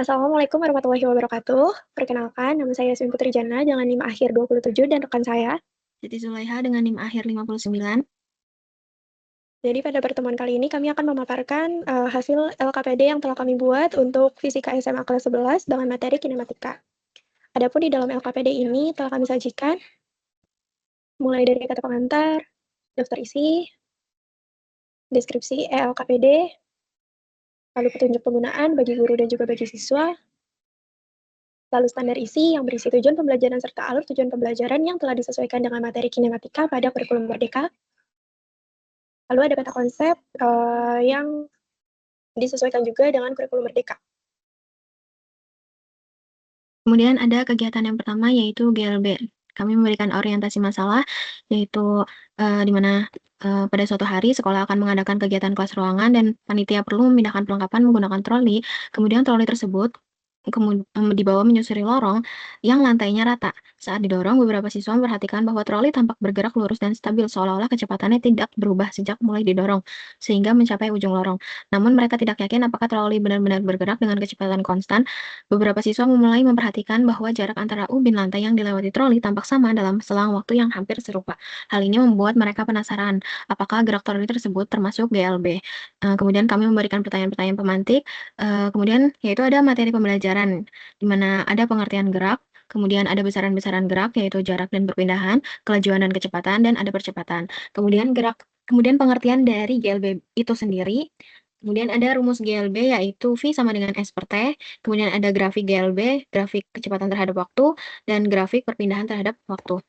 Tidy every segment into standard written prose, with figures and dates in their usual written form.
Assalamualaikum warahmatullahi wabarakatuh. Perkenalkan, nama saya Yasmin Putri Jana dengan NIM akhir 27 dan rekan saya. Siti Zulaiha dengan NIM akhir 59. Jadi pada pertemuan kali ini kami akan memaparkan hasil LKPD yang telah kami buat untuk Fisika SMA kelas 11 dengan materi kinematika. Adapun di dalam LKPD ini telah kami sajikan mulai dari kata pengantar, daftar isi, deskripsi LKPD, lalu petunjuk penggunaan bagi guru dan juga bagi siswa, lalu standar isi yang berisi tujuan pembelajaran serta alur tujuan pembelajaran yang telah disesuaikan dengan materi kinematika pada kurikulum Merdeka. Lalu ada peta konsep yang disesuaikan juga dengan kurikulum Merdeka. Kemudian ada kegiatan yang pertama yaitu GLB. Kami memberikan orientasi masalah, yaitu di mana pada suatu hari sekolah akan mengadakan kegiatan kelas ruangan dan panitia perlu memindahkan perlengkapan menggunakan troli. Kemudian troli tersebut dibawa menyusuri lorong yang lantainya rata. Saat didorong, beberapa siswa memperhatikan bahwa troli tampak bergerak lurus dan stabil, seolah-olah kecepatannya tidak berubah sejak mulai didorong, sehingga mencapai ujung lorong. Namun mereka tidak yakin apakah troli benar-benar bergerak dengan kecepatan konstan. Beberapa siswa mulai memperhatikan bahwa jarak antara ubin lantai yang dilewati troli tampak sama dalam selang waktu yang hampir serupa. Hal ini membuat mereka penasaran, apakah gerak troli tersebut termasuk GLB. Kemudian kami memberikan pertanyaan-pertanyaan pemantik, kemudian yaitu ada materi pembelajaran, di mana ada pengertian gerak, kemudian ada besaran-besaran gerak, yaitu jarak dan perpindahan, kelajuan dan kecepatan, dan ada percepatan. Kemudian pengertian dari GLB itu sendiri. Kemudian ada rumus GLB yaitu V sama dengan S per T. Kemudian ada grafik GLB, grafik kecepatan terhadap waktu, dan grafik perpindahan terhadap waktu.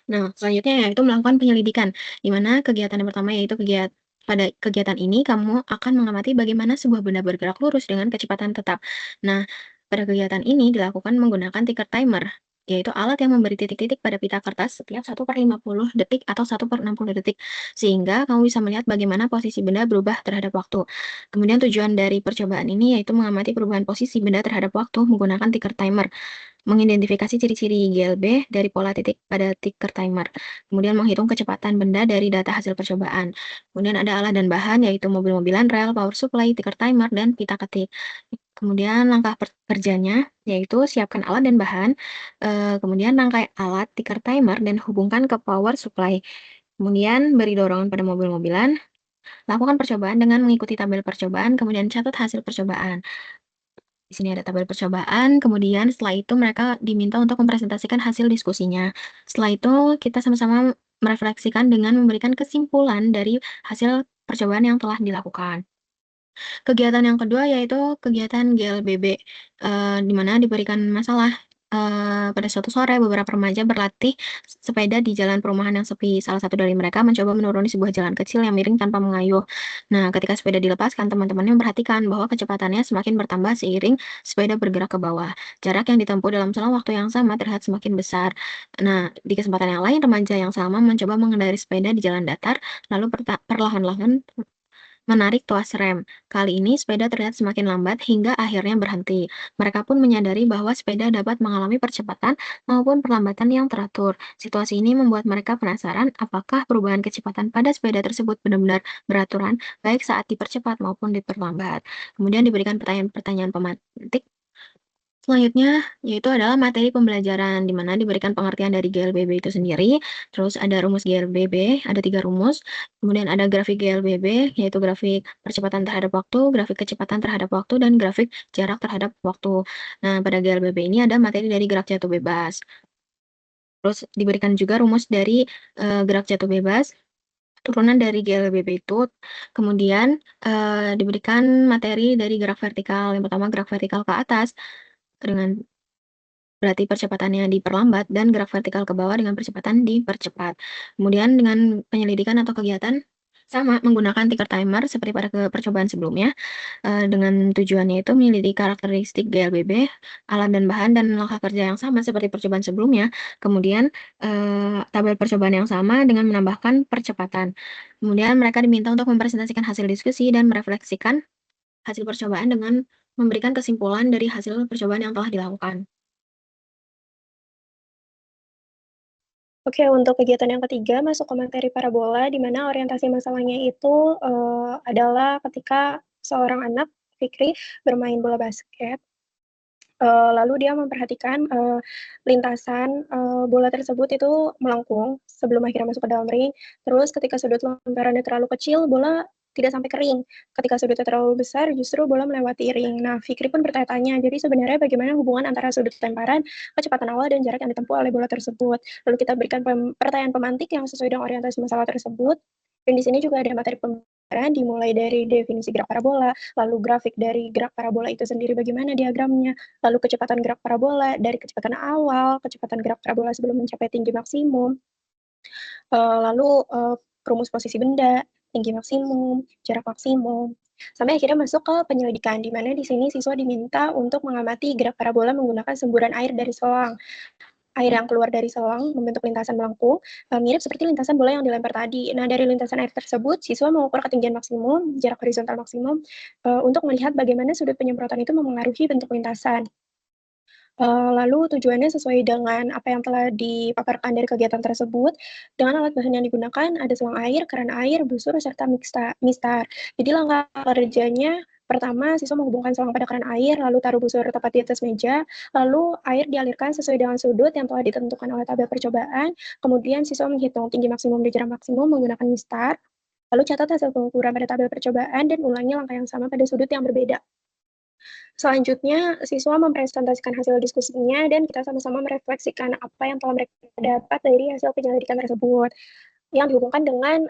Nah, selanjutnya yaitu melakukan penyelidikan, di mana kegiatan yang pertama yaitu pada kegiatan ini kamu akan mengamati bagaimana sebuah benda bergerak lurus dengan kecepatan tetap. Nah, pada kegiatan ini dilakukan menggunakan ticker timer, yaitu alat yang memberi titik-titik pada pita kertas setiap 1/50 detik atau 1/60 detik, sehingga kamu bisa melihat bagaimana posisi benda berubah terhadap waktu. Kemudian tujuan dari percobaan ini yaitu mengamati perubahan posisi benda terhadap waktu menggunakan ticker timer, mengidentifikasi ciri-ciri GLB dari pola titik pada ticker timer, kemudian menghitung kecepatan benda dari data hasil percobaan. Kemudian ada alat dan bahan yaitu mobil-mobilan, rel, power supply, ticker timer, dan pita ketik. Kemudian langkah kerjanya yaitu siapkan alat dan bahan, kemudian rangkai alat ticker timer dan hubungkan ke power supply. Kemudian beri dorongan pada mobil-mobilan, lakukan percobaan dengan mengikuti tabel percobaan, kemudian catat hasil percobaan. Di sini ada tabel percobaan, kemudian setelah itu mereka diminta untuk mempresentasikan hasil diskusinya. Setelah itu kita sama-sama merefleksikan dengan memberikan kesimpulan dari hasil percobaan yang telah dilakukan. Kegiatan yang kedua yaitu kegiatan GLBB, di mana diberikan masalah. Pada suatu sore, beberapa remaja berlatih sepeda di jalan perumahan yang sepi. Salah satu dari mereka mencoba menuruni sebuah jalan kecil yang miring tanpa mengayuh. Nah, ketika sepeda dilepaskan, teman-temannya memperhatikan bahwa kecepatannya semakin bertambah seiring sepeda bergerak ke bawah. Jarak yang ditempuh dalam selang waktu yang sama terlihat semakin besar. Nah, di kesempatan yang lain, remaja yang sama mencoba mengendari sepeda di jalan datar, lalu perlahan-lahan menarik tuas rem. Kali ini sepeda terlihat semakin lambat hingga akhirnya berhenti. Mereka pun menyadari bahwa sepeda dapat mengalami percepatan maupun perlambatan yang teratur. Situasi ini membuat mereka penasaran apakah perubahan kecepatan pada sepeda tersebut benar-benar beraturan, baik saat dipercepat maupun diperlambat. Kemudian diberikan pertanyaan-pertanyaan pemantik. Selanjutnya, yaitu adalah materi pembelajaran, di mana diberikan pengertian dari GLBB itu sendiri, terus ada rumus GLBB, ada 3 rumus, kemudian ada grafik GLBB, yaitu grafik percepatan terhadap waktu, grafik kecepatan terhadap waktu, dan grafik jarak terhadap waktu. Nah, pada GLBB ini ada materi dari gerak jatuh bebas. Terus diberikan juga rumus dari gerak jatuh bebas, turunan dari GLBB itu, kemudian diberikan materi dari gerak vertikal. Yang pertama gerak vertikal ke atas, dengan berarti percepatannya diperlambat, dan gerak vertikal ke bawah dengan percepatan dipercepat. Kemudian dengan penyelidikan atau kegiatan sama menggunakan ticker timer seperti pada percobaan sebelumnya, dengan tujuannya itu menyelidiki karakteristik GLBB, alat dan bahan, dan langkah kerja yang sama seperti percobaan sebelumnya. Kemudian tabel percobaan yang sama dengan menambahkan percepatan. Kemudian mereka diminta untuk mempresentasikan hasil diskusi dan merefleksikan hasil percobaan dengan memberikan kesimpulan dari hasil percobaan yang telah dilakukan. Oke, untuk kegiatan yang ketiga masuk ke materi parabola, di mana orientasi masalahnya itu adalah ketika seorang anak, Fikri, bermain bola basket. Lalu dia memperhatikan lintasan bola tersebut itu melengkung sebelum akhirnya masuk ke dalam ring. Terus ketika sudut lemparannya terlalu kecil, bola tidak sampai kering. Ketika sudutnya terlalu besar, justru bola melewati ring. Nah, Fikri pun bertanya-tanya, jadi sebenarnya bagaimana hubungan antara sudut lemparan, kecepatan awal, dan jarak yang ditempuh oleh bola tersebut. Lalu kita berikan pertanyaan pemantik yang sesuai dengan orientasi masalah tersebut. Dan di sini juga ada materi pembelajaran dimulai dari definisi gerak parabola, lalu grafik dari gerak parabola itu sendiri bagaimana diagramnya, lalu kecepatan gerak parabola dari kecepatan awal, kecepatan gerak parabola sebelum mencapai tinggi maksimum, lalu rumus posisi benda, tinggi maksimum, jarak maksimum, sampai akhirnya masuk ke penyelidikan, di mana di sini siswa diminta untuk mengamati gerak parabola menggunakan semburan air dari selang. Air yang keluar dari selang membentuk lintasan melengkung, mirip seperti lintasan bola yang dilempar tadi. Nah, dari lintasan air tersebut, siswa mengukur ketinggian maksimum, jarak horizontal maksimum, untuk melihat bagaimana sudut penyemprotan itu memengaruhi bentuk lintasan. Lalu tujuannya sesuai dengan apa yang telah dipaparkan dari kegiatan tersebut, dengan alat bahan yang digunakan ada selang air, keran air, busur, serta mistar. Jadi langkah kerjanya, pertama siswa menghubungkan selang pada keran air, lalu taruh busur tepat di atas meja, lalu air dialirkan sesuai dengan sudut yang telah ditentukan oleh tabel percobaan, kemudian siswa menghitung tinggi maksimum dan jarak maksimum menggunakan mistar, lalu catat hasil pengukuran pada tabel percobaan dan ulangi langkah yang sama pada sudut yang berbeda. Selanjutnya, siswa mempresentasikan hasil diskusinya dan kita sama-sama merefleksikan apa yang telah mereka dapat dari hasil penyelidikan tersebut yang dihubungkan dengan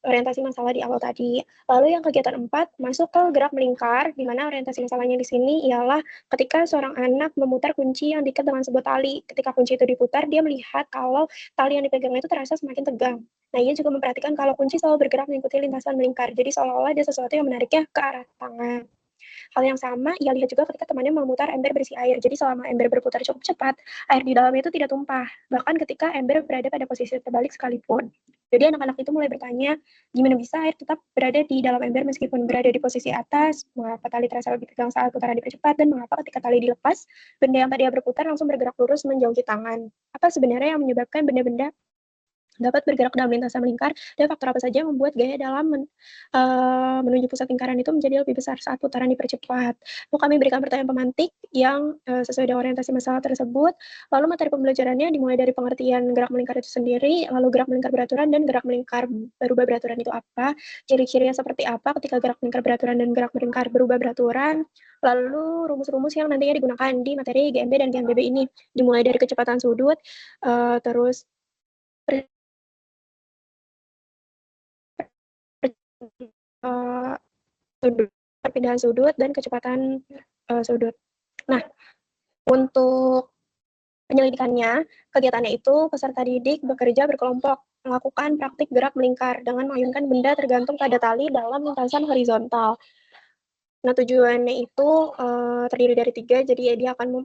orientasi masalah di awal tadi. Lalu yang kegiatan 4 masuk ke gerak melingkar, di mana orientasi masalahnya di sini ialah ketika seorang anak memutar kunci yang diikat dengan sebuah tali. Ketika kunci itu diputar, dia melihat kalau tali yang dipegangnya itu terasa semakin tegang. Nah, ia juga memperhatikan kalau kunci selalu bergerak mengikuti lintasan melingkar. Jadi seolah-olah ada sesuatu yang menariknya ke arah tangan. Hal yang sama ia lihat juga ketika temannya memutar ember berisi air. Jadi selama ember berputar cukup cepat, air di dalamnya itu tidak tumpah, bahkan ketika ember berada pada posisi terbalik sekalipun. Jadi anak-anak itu mulai bertanya, gimana bisa air tetap berada di dalam ember meskipun berada di posisi atas, mengapa tali terasa lebih tegang saat putaran dipercepat, dan mengapa ketika tali dilepas, benda yang tadinya berputar langsung bergerak lurus menjauhi tangan. Apa sebenarnya yang menyebabkan benda-benda dapat bergerak dalam lintasan melingkar, dan faktor apa saja yang membuat gaya dalam menuju pusat lingkaran itu menjadi lebih besar saat putaran dipercepat. Lalu kami berikan pertanyaan pemantik yang sesuai dengan orientasi masalah tersebut. Lalu materi pembelajarannya dimulai dari pengertian gerak melingkar itu sendiri, lalu gerak melingkar beraturan dan gerak melingkar berubah beraturan itu apa, ciri-cirinya seperti apa ketika gerak melingkar beraturan dan gerak melingkar berubah beraturan, lalu rumus-rumus yang nantinya digunakan di materi GMB dan GMBB ini, dimulai dari kecepatan sudut, terus sudut, perpindahan sudut, dan kecepatan sudut. Nah, untuk penyelidikannya, kegiatannya itu peserta didik bekerja berkelompok, melakukan praktik gerak melingkar dengan mengayunkan benda tergantung pada tali dalam lintasan horizontal. Nah, tujuannya itu terdiri dari 3, jadi dia akan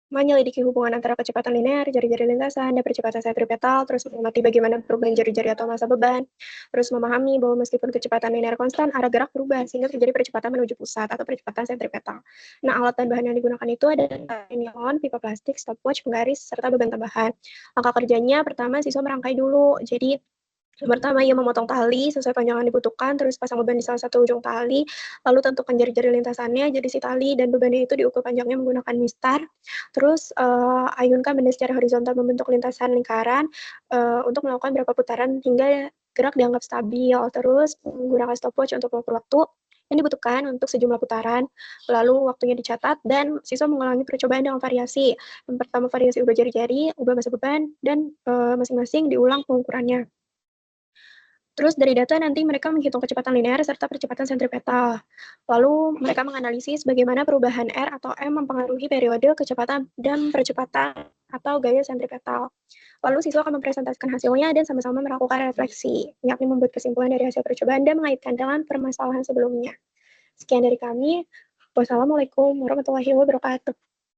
menyelidiki hubungan antara kecepatan linear, jari-jari lintasan, dan percepatan sentripetal, terus mengamati bagaimana perubahan jari-jari atau massa beban, terus memahami bahwa meskipun kecepatan linear konstan, arah gerak berubah, sehingga terjadi percepatan menuju pusat atau percepatan sentripetal. Nah, alat dan bahan yang digunakan itu ada nilon, pipa plastik, stopwatch, penggaris, serta beban tambahan. Langkah kerjanya, pertama siswa merangkai dulu, jadi pertama, ia memotong tali sesuai panjang yang dibutuhkan, terus pasang beban di salah satu ujung tali, lalu tentukan jari-jari lintasannya, jadi si tali dan bebannya itu diukur panjangnya menggunakan mistar, terus ayunkan benda secara horizontal membentuk lintasan lingkaran untuk melakukan beberapa putaran hingga gerak dianggap stabil, terus menggunakan stopwatch untuk mengukur waktu yang dibutuhkan untuk sejumlah putaran, lalu waktunya dicatat, dan siswa mengulangi percobaan dengan variasi. Yang pertama variasi ubah jari-jari, ubah massa beban, dan masing-masing diulang pengukurannya. Terus dari data nanti mereka menghitung kecepatan linear serta percepatan sentripetal. Lalu mereka menganalisis bagaimana perubahan R atau M mempengaruhi periode kecepatan dan percepatan atau gaya sentripetal. Lalu siswa akan mempresentasikan hasilnya dan sama-sama melakukan refleksi, yakni membuat kesimpulan dari hasil percobaan dan mengaitkan dengan permasalahan sebelumnya. Sekian dari kami. Wassalamualaikum warahmatullahi wabarakatuh.